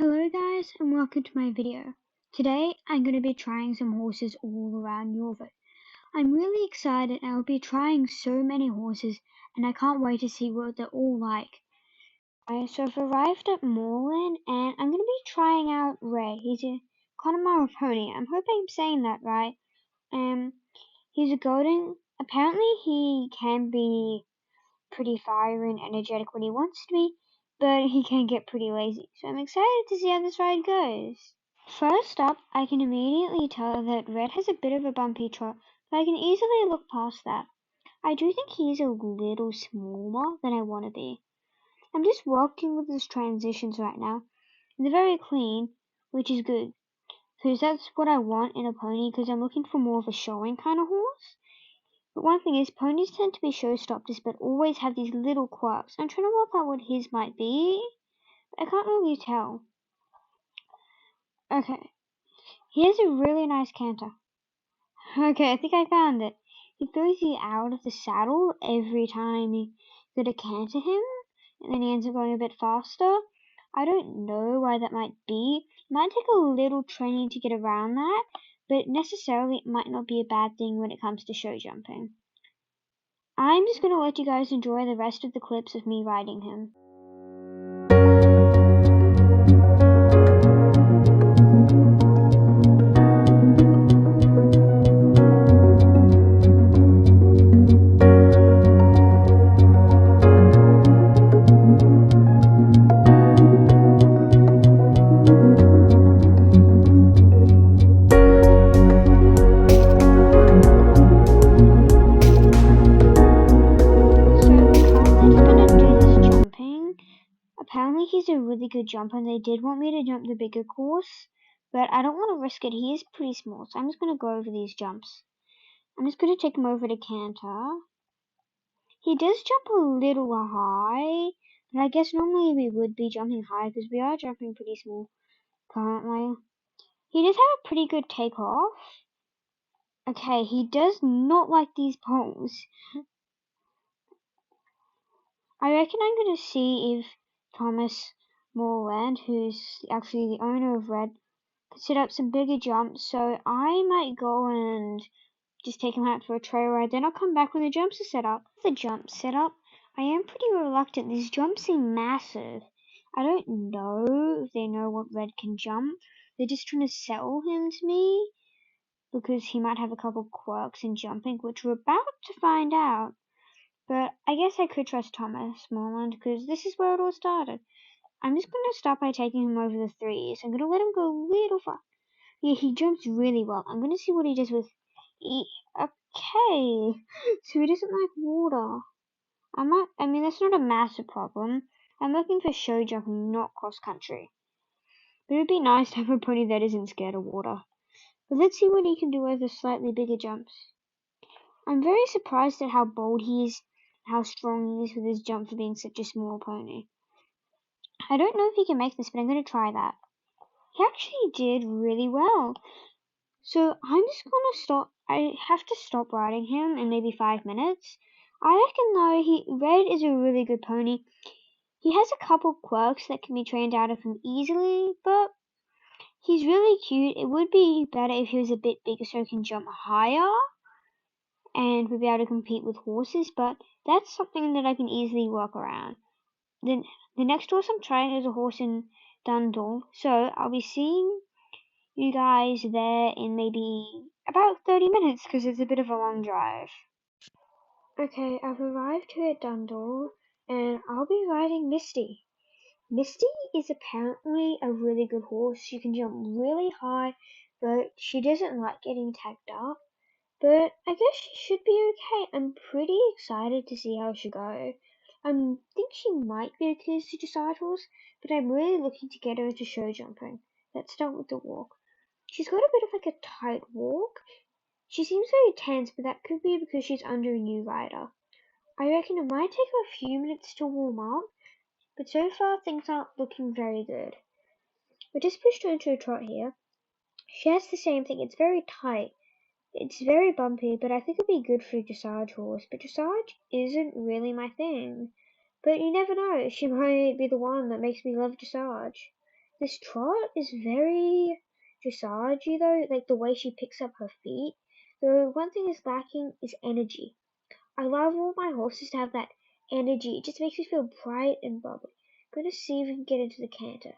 Hello guys and welcome to my video. Today I'm going to be trying some horses all around Yorvik. I'm really excited and I'll be trying so many horses and I can't wait to see what they're all like. So I've arrived at Moorland and I'm going to be trying out Red. He's a Connemara pony. I'm hoping I'm saying that right. He's a golden. Apparently he can be pretty fiery and energetic when he wants to be, but he can get pretty lazy. So I'm excited to see how this ride goes. First up, I can immediately tell that Red has a bit of a bumpy trot, but I can easily look past that. I do think he's a little smaller than I want to be. I'm just working with his transitions right now. They're very clean, which is good, because that's what I want in a pony, because I'm looking for more of a showing kind of horse. But one thing is, ponies tend to be showstoppers, but always have these little quirks. I'm trying to work out what his might be, but I can't really tell. Okay, he has a really nice canter. Okay, I think I found it. He throws you out of the saddle every time you go to canter him, and then he ends up going a bit faster. I don't know why that might be. It might take a little training to get around that, but necessarily it might not be a bad thing when it comes to show jumping. I'm just going to let you guys enjoy the rest of the clips of me riding him. Apparently he's a really good jumper and they did want me to jump the bigger course, but I don't want to risk it. He is pretty small, so I'm just going to go over these jumps. I'm just going to take him over to canter. He does jump a little high, but I guess normally we would be jumping high because we are jumping pretty small currently. He does have a pretty good takeoff. Okay, he does not like these poles. I reckon I'm going to see if Thomas Moorland, who's actually the owner of Red, could set up some bigger jumps, so I might go and just take him out for a trail ride, then I'll come back when the jumps are set up. The jump set up, I am pretty reluctant. These jumps seem massive. I don't know if they know what Red can jump. They're just trying to sell him to me because he might have a couple quirks in jumping, which we're about to find out. But I guess I could trust Thomas Moorland because this is where it all started. I'm just going to start by taking him over the threes. I'm going to let him go a little far. Yeah, he jumps really well. I'm going to see what he does with Okay, so he doesn't like water. I mean, that's not a massive problem. I'm looking for show jumping, not cross country. But it'd be nice to have a pony that isn't scared of water. But let's see what he can do over slightly bigger jumps. I'm very surprised at how bold he is, how strong he is with his jump for being such a small pony. I don't know if he can make this, but I'm going to try that. He actually did really well. So I'm just gonna stop. I have to stop riding him in maybe 5 minutes. I reckon though, Red is a really good pony. He has a couple quirks that can be trained out of him easily, but he's really cute. It would be better if he was a bit bigger so he can jump higher and would be able to compete with horses, but that's something that I can easily work around. Then the next horse I'm trying is a horse in Dundalk, so I'll be seeing you guys there in maybe about 30 minutes because it's a bit of a long drive. Okay, I've arrived here at Dundalk and I'll be riding Misty. Misty is apparently a really good horse. She can jump really high, but she doesn't like getting tagged up. But I guess she should be okay. I'm pretty excited to see how she goes. I think she might be okay as a dressage horse, but I'm really looking to get her into show jumping. Let's start with the walk. She's got a bit of like a tight walk. She seems very tense, but that could be because she's under a new rider. I reckon it might take her a few minutes to warm up, but so far things aren't looking very good. We just pushed her into a trot here. She has the same thing, it's very tight. It's very bumpy, but I think it'd be good for a dressage horse. But dressage isn't really my thing. But you never know, she might be the one that makes me love dressage. This trot is very dressage though, like the way she picks up her feet. The one thing is lacking is energy. I love all my horses to have that energy. It just makes me feel bright and bubbly. Gonna see if we can get into the canter.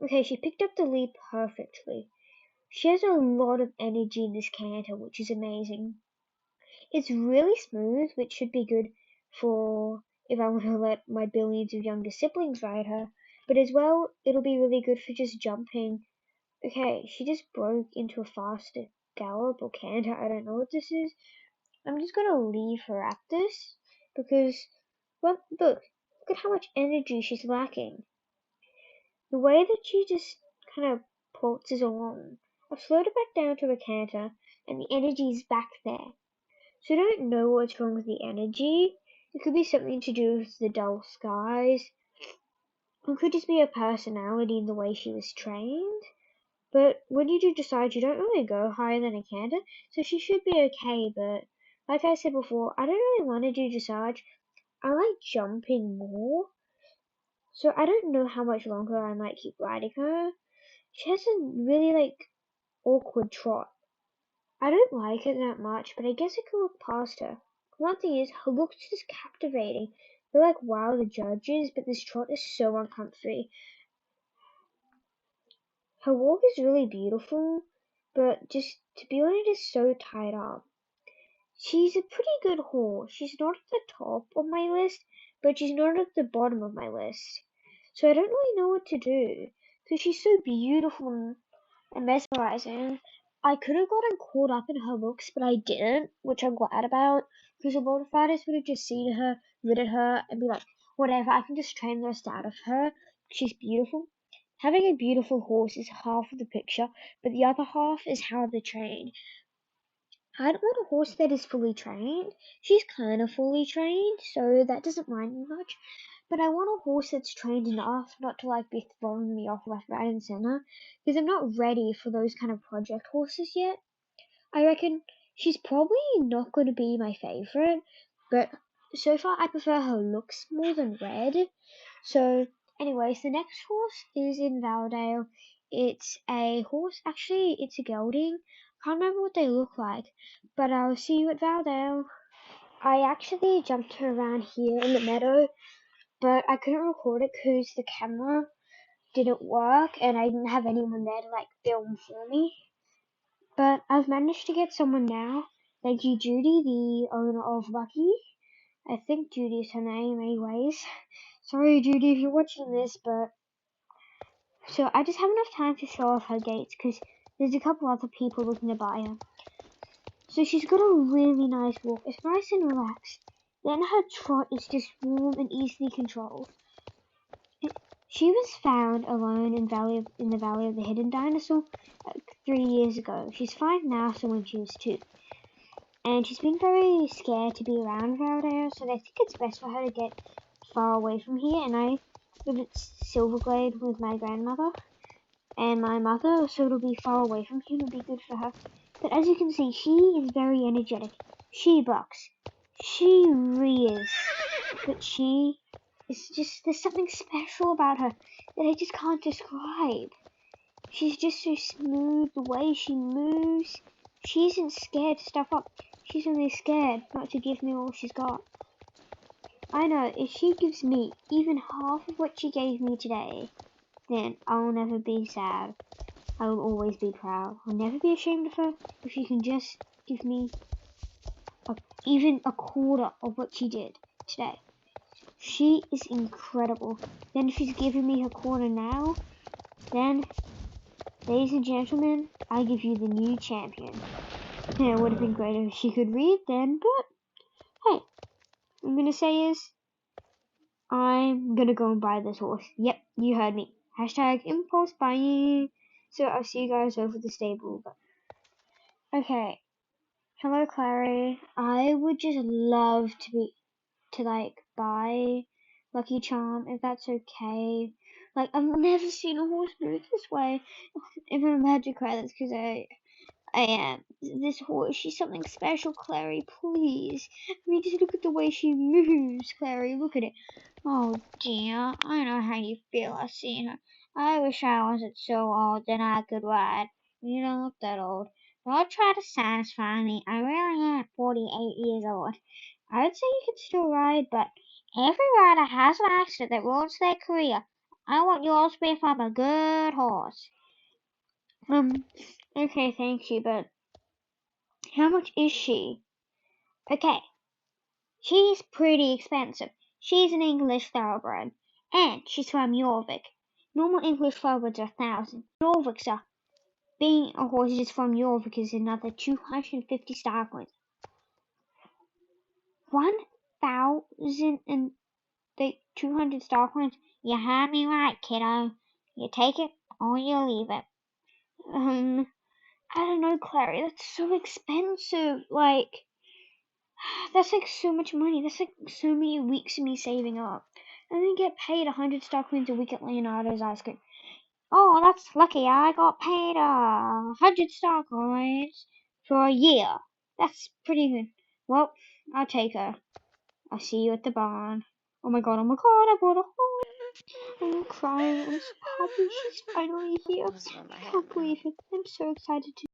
Okay, she picked up the lead perfectly. She has a lot of energy in this canter, which is amazing. It's really smooth, which should be good for if I want to let my billions of younger siblings ride her. But as well, it'll be really good for just jumping. Okay, she just broke into a faster gallop or canter. I don't know what this is. I'm just gonna leave her at this because, well, look at how much energy she's lacking. The way that she just kind of pulses along. I've slowed her back down to a canter, and the energy's back there. So I don't know what's wrong with the energy. It could be something to do with the dull skies. It could just be her personality and the way she was trained. But when you do decide you don't really go higher than a canter, so she should be okay, but like I said before, I don't really want to do dressage. I like jumping more. So I don't know how much longer I might keep riding her. She has a really awkward trot. I don't like it that much, but I guess I can look past her. One thing is, her looks is captivating. They're like, wow, the judges, but this trot is so uncomfy. Her walk is really beautiful, but just to be honest, it's so tied up. She's a pretty good horse. She's not at the top of my list, but she's not at the bottom of my list. So I don't really know what to do. Because she's so beautiful and mesmerizing. I could have gotten caught up in her looks, but I didn't, which I'm glad about. Because a lot of fighters would have just seen her, rid her, and be like, whatever, I can just train the rest out of her. She's beautiful. Having a beautiful horse is half of the picture, but the other half is how they're trained. I don't want a horse that is fully trained. She's kind of fully trained, so that doesn't mind me much. But I want a horse that's trained enough not to be throwing me off left, right, and center, because I'm not ready for those kind of project horses yet. I reckon she's probably not going to be my favorite, but so far I prefer her looks more than red. So, anyways, the next horse is in Valdale. It's a horse, actually, it's a gelding. Can't remember what they look like, but I'll see you at Valdale. I actually jumped her around here in the meadow, but I couldn't record it because the camera didn't work and I didn't have anyone there to film for me. But I've managed to get someone now. Thank you, Judy, the owner of Lucky. I think Judy is her name, anyways. Sorry, Judy, if you're watching this, but so I just have enough time to show off her gaits because there's a couple other people looking to buy her. So she's got a really nice walk. It's nice and relaxed. Then her trot is just warm and easily controlled. She was found alone in the Valley of the Hidden Dinosaur 3 years ago. She's 5 now, so when she was 2. And she's been very scared to be around Valdale, so I think it's best for her to get far away from here. And I live at Silverglade with my grandmother and my mother, so it'll be far away from here. It'll be good for her. But as you can see, she is very energetic. She bucks. She rears. But she is just, there's something special about her that I just can't describe. She's just so smooth, the way she moves. She isn't scared to stuff up. She's only scared not to give me all she's got. I know, if she gives me even half of what she gave me today, then I'll never be sad. I will always be proud. I'll never be ashamed of her if she can just give me even a quarter of what she did today. She is incredible. Then if she's giving me her quarter now, then, ladies and gentlemen, I give you the new champion. It would have been great if she could read then, but hey, what I'm gonna say is, I'm gonna go and buy this horse. Yep, you heard me. Hashtag impulse buying. So I'll see you guys over the stable. Okay. Hello, Clary. I would just love to buy Lucky Charm if that's okay. I've never seen a horse move this way. If I'm about to cry, that's because I am. This horse, she's something special, Clary, please. I mean, just look at the way she moves, Clary, look at it. Oh dear, I know how you feel. I've seen her. I wish I wasn't so old and I could ride. You don't look that old. Don't try to satisfy me. I really am 48 years old. I would say you could still ride, but every rider has an accident that ruins their career. I want yours to be from a good horse. Okay, thank you, but how much is she? Okay, she's pretty expensive. She's an English thoroughbred, and she's from Jorvik. Normal English thoroughbreds are 1,000. Jorviks are. Being a horse is from Jorvik is another 250 star coins. 1,200 star coins? You had me right, kiddo. You take it or you leave it. I don't know, Clary. That's so expensive. That's like so much money. That's like so many weeks of me saving up. And then get paid 100 star coins a week at Leonardo's ice cream. Oh, that's lucky. I got paid 100 star coins for a year. That's pretty good. Well, I'll take her. I'll see you at the barn. Oh my god, I bought a horse. I'm crying. I'm so happy she's finally here. I can't believe it. I'm so excited to